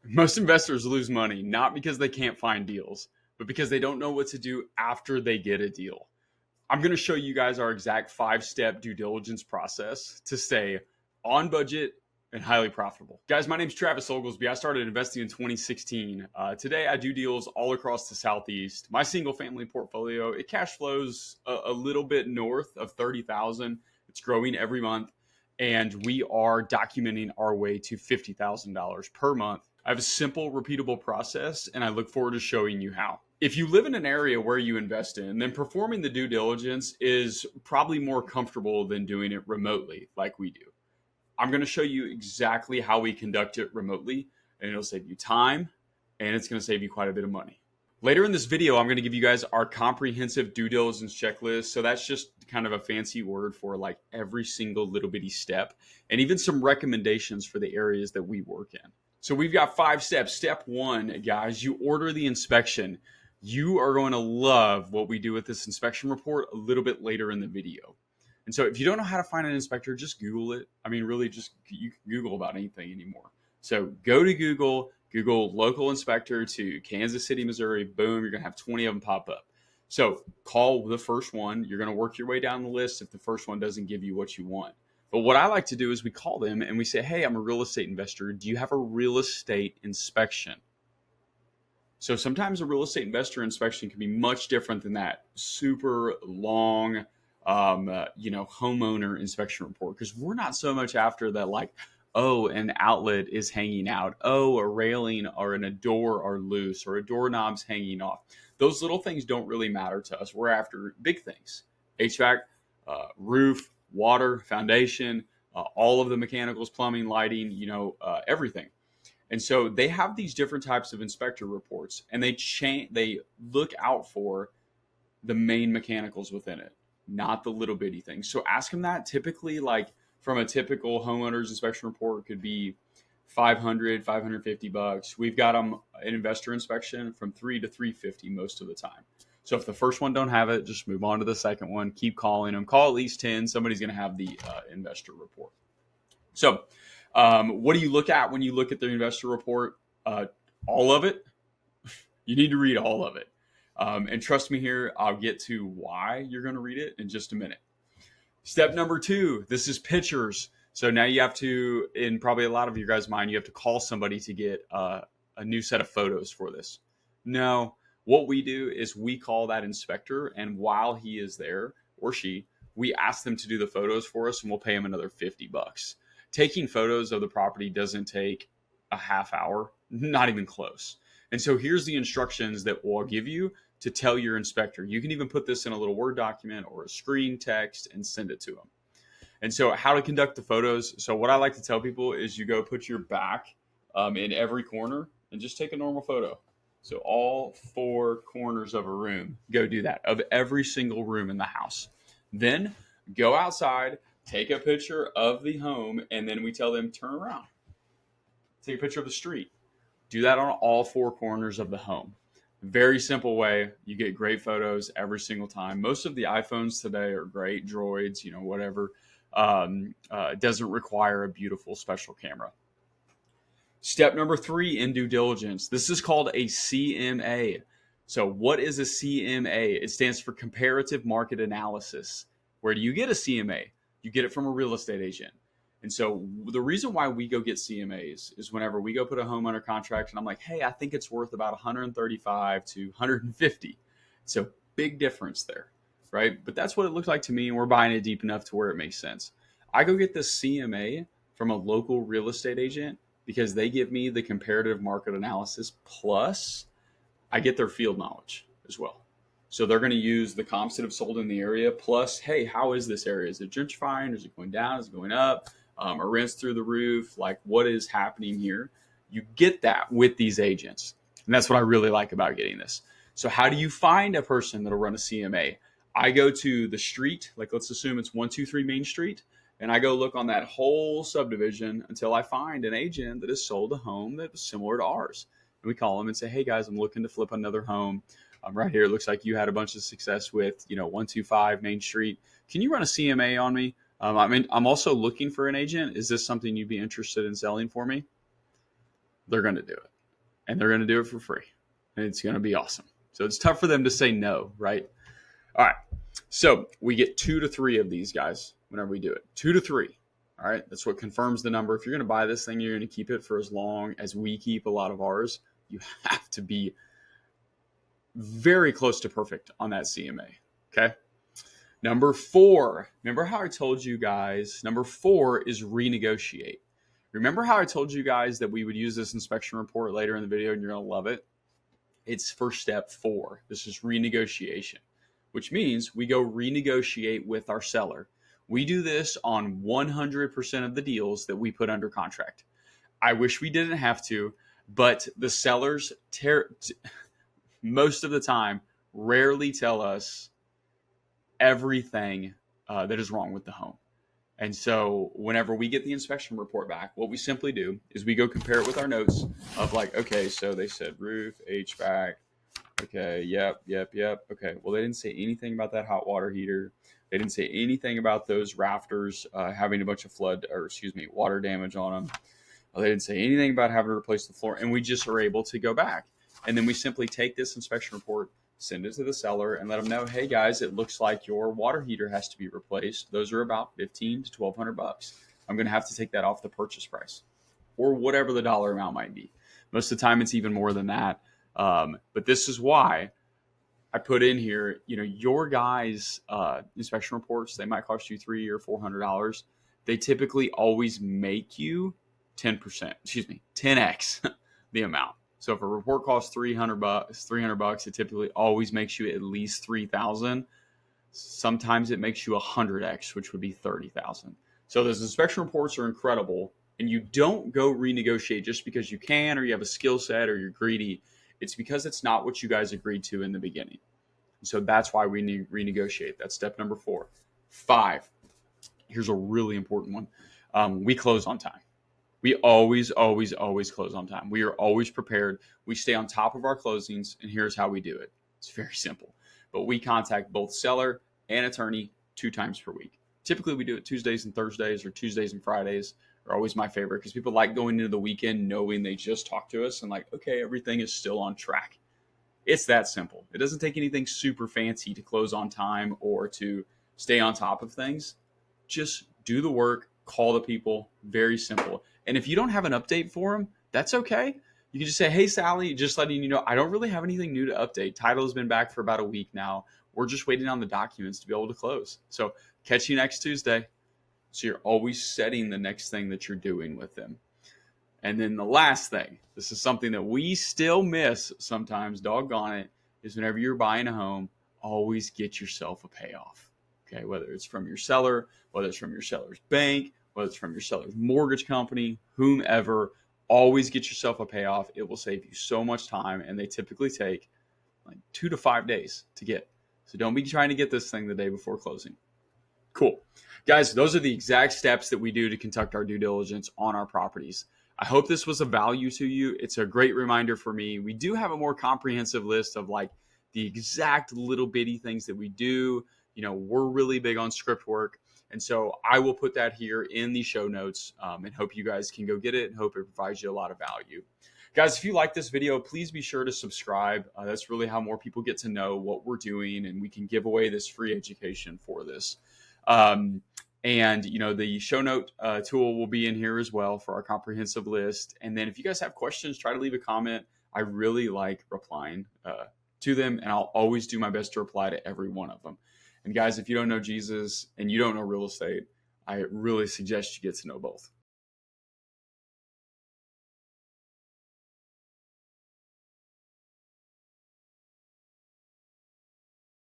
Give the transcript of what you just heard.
Most investors lose money not because they can't find deals, but because they don't know what to do after they get a deal. I'm going to show you guys our exact 5-step due diligence process to stay on budget and highly profitable. Guys, my name is Travis Oglesby. I started investing in 2016. Today, I do deals all across the Southeast. My single family portfolio, it cash flows a little bit north of 30,000. It's growing every month. And we are documenting our way to $50,000 per month. I have a simple, repeatable process, and I look forward to showing you how. If you live in an area where you invest in, then performing the due diligence is probably more comfortable than doing it remotely like we do. I'm going to show you exactly how we conduct it remotely, and it'll save you time, and it's going to save you quite a bit of money. Later in this video, I'm going to give you guys our comprehensive due diligence checklist. So that's just kind of a fancy word for like every single little bitty step, and even some recommendations for the areas that we work in. So we've got 5 steps. Step 1, guys, you order the inspection. You are going to love what we do with this inspection report a little bit later in the video. And so if you don't know how to find an inspector, just Google it. I mean, really, just you can Google about anything anymore. So go to Google local inspector to Kansas City, Missouri. Boom, you're going to have 20 of them pop up. So call the first one. You're going to work your way down the list if the first one doesn't give you what you want. But what I like to do is we call them and we say, hey, I'm a real estate investor. Do you have a real estate inspection? So sometimes a real estate investor inspection can be much different than that super long, homeowner inspection report, because we're not so much after that, like, oh, an outlet is hanging out. Oh, a railing or a door are loose, or a doorknob's hanging off. Those little things don't really matter to us. We're after big things: HVAC, roof, water, foundation, all of the mechanicals, plumbing, lighting, everything. And so they have these different types of inspector reports, and they look out for the main mechanicals within it, not the little bitty things. So ask them that. Typically, like from a typical homeowner's inspection report, could be $500, $550. We've got them an investor inspection from $300 to $350 most of the time. So if the first one don't have it, just move on to the second one. Keep calling them. Call at least 10. Somebody's going to have the investor report. So what do you look at when you look at the investor report? All of it. You need to read all of it. And trust me here, I'll get to why you're going to read it in just a minute. Step number 2, this is pictures. So now you have to, in probably a lot of your guys' mind, you have to call somebody to get a new set of photos for this. No, what we do is we call that inspector, and while he is there, or she, we ask them to do the photos for us, and we'll pay them another $50. Taking photos of the property doesn't take a half hour, not even close. And so here's the instructions that we'll give you to tell your inspector. You can even put this in a little Word document or a screen text and send it to them. And so how to conduct the photos. So what I like to tell people is you go put your back in every corner and just take a normal photo. So all 4 corners of a room, go do that, of every single room in the house. Then go outside, take a picture of the home, and then we tell them turn around. Take a picture of the street. Do that on all 4 corners of the home. Very simple way. You get great photos every single time. Most of the iPhones today are great, Droids, whatever. It doesn't require a beautiful special camera. Step number 3 in due diligence. This is called a CMA. So what is a CMA? It stands for comparative market analysis. Where do you get a CMA? You get it from a real estate agent. And so the reason why we go get CMAs is whenever we go put a home under contract and I'm like, hey, I think it's worth about 135 to 150. So big difference there, right? But that's what it looks like to me, and we're buying it deep enough to where it makes sense. I go get this CMA from a local real estate agent because they give me the comparative market analysis, plus I get their field knowledge as well. So they're going to use the comps that have sold in the area, plus, hey, how is this area? Is it gentrifying? Is it going down? Is it going up? Are rents through the roof? Like, what is happening here? You get that with these agents. And that's what I really like about getting this. So how do you find a person that'll run a CMA? I go to the street, like let's assume it's 123 Main Street, and I go look on that whole subdivision until I find an agent that has sold a home that was similar to ours. And we call them and say, hey guys, I'm looking to flip another home. Right here, it looks like you had a bunch of success with, 125 Main Street. Can you run a CMA on me? I'm also looking for an agent. Is this something you'd be interested in selling for me? They're going to do it. and they're going to do it for free. And it's going to be awesome. So it's tough for them to say no, right? All right. So we get 2 to 3 of these guys whenever we do it. 2 to 3. All right. That's what confirms the number. If you're going to buy this thing, you're going to keep it for as long as we keep a lot of ours. You have to be very close to perfect on that CMA. Okay. Number 4. Remember how I told you guys, number 4 is renegotiate. Remember how I told you guys that we would use this inspection report later in the video and you're going to love it? It's for step 4. This is renegotiation, which means we go renegotiate with our seller. We do this on 100% of the deals that we put under contract. I wish we didn't have to, but the sellers most of the time rarely tell us everything that is wrong with the home. And so whenever we get the inspection report back, what we simply do is we go compare it with our notes of like, okay, so they said roof, HVAC. Okay, yep. Okay, well, they didn't say anything about that hot water heater. They didn't say anything about those rafters having a bunch of water damage on them. They didn't say anything about having to replace the floor. And we just are able to go back. And then we simply take this inspection report, send it to the seller, and let them know, hey guys, it looks like your water heater has to be replaced. Those are about $1,500 to $1,200. I'm going to have to take that off the purchase price, or whatever the dollar amount might be. Most of the time, it's even more than that. But this is why I put in here, your guys' inspection reports, they might cost you $300 or $400. They typically always make you 10x the amount. So if a report costs $300, it typically always makes you at least $3,000. Sometimes it makes you 100x, which would be $30,000. So those inspection reports are incredible, and you don't go renegotiate just because you can, or you have a skill set, or you're greedy. It's because it's not what you guys agreed to in the beginning. So that's why we need renegotiate. That's step number 4. 5. Here's a really important one. We close on time. We always close on time. We are always prepared. We stay on top of our closings, and here's how we do it. It's very simple. But we contact both seller and attorney 2 times per week. Typically, we do it Tuesdays and Thursdays, or Tuesdays and Fridays are always my favorite, because people like going into the weekend knowing they just talked to us and like, okay, everything is still on track. It's that simple. It doesn't take anything super fancy to close on time or to stay on top of things. Just do the work, call the people, very simple. And if you don't have an update for them, that's okay. You can just say, hey, Sally, just letting you know, I don't really have anything new to update. Title has been back for about a week now. We're just waiting on the documents to be able to close. So catch you next Tuesday. So you're always setting the next thing that you're doing with them. And then the last thing, this is something that we still miss sometimes, doggone it, is whenever you're buying a home, always get yourself a payoff. Okay, whether it's from your seller, whether it's from your seller's bank, whether it's from your seller's mortgage company, whomever, always get yourself a payoff. It will save you so much time, and they typically take like 2 to 5 days to get. So don't be trying to get this thing the day before closing. Cool. Guys, those are the exact steps that we do to conduct our due diligence on our properties. I hope this was of value to you. It's a great reminder for me. We do have a more comprehensive list of like the exact little bitty things that we do. We're really big on script work. And so I will put that here in the show notes and hope you guys can go get it and hope it provides you a lot of value. Guys, if you like this video, please be sure to subscribe. That's really how more people get to know what we're doing, and we can give away this free education for this. And the show note tool will be in here as well for our comprehensive list. And then if you guys have questions, try to leave a comment. I really like replying to them, and I'll always do my best to reply to every one of them. And guys, if you don't know Jesus and you don't know real estate, I really suggest you get to know both.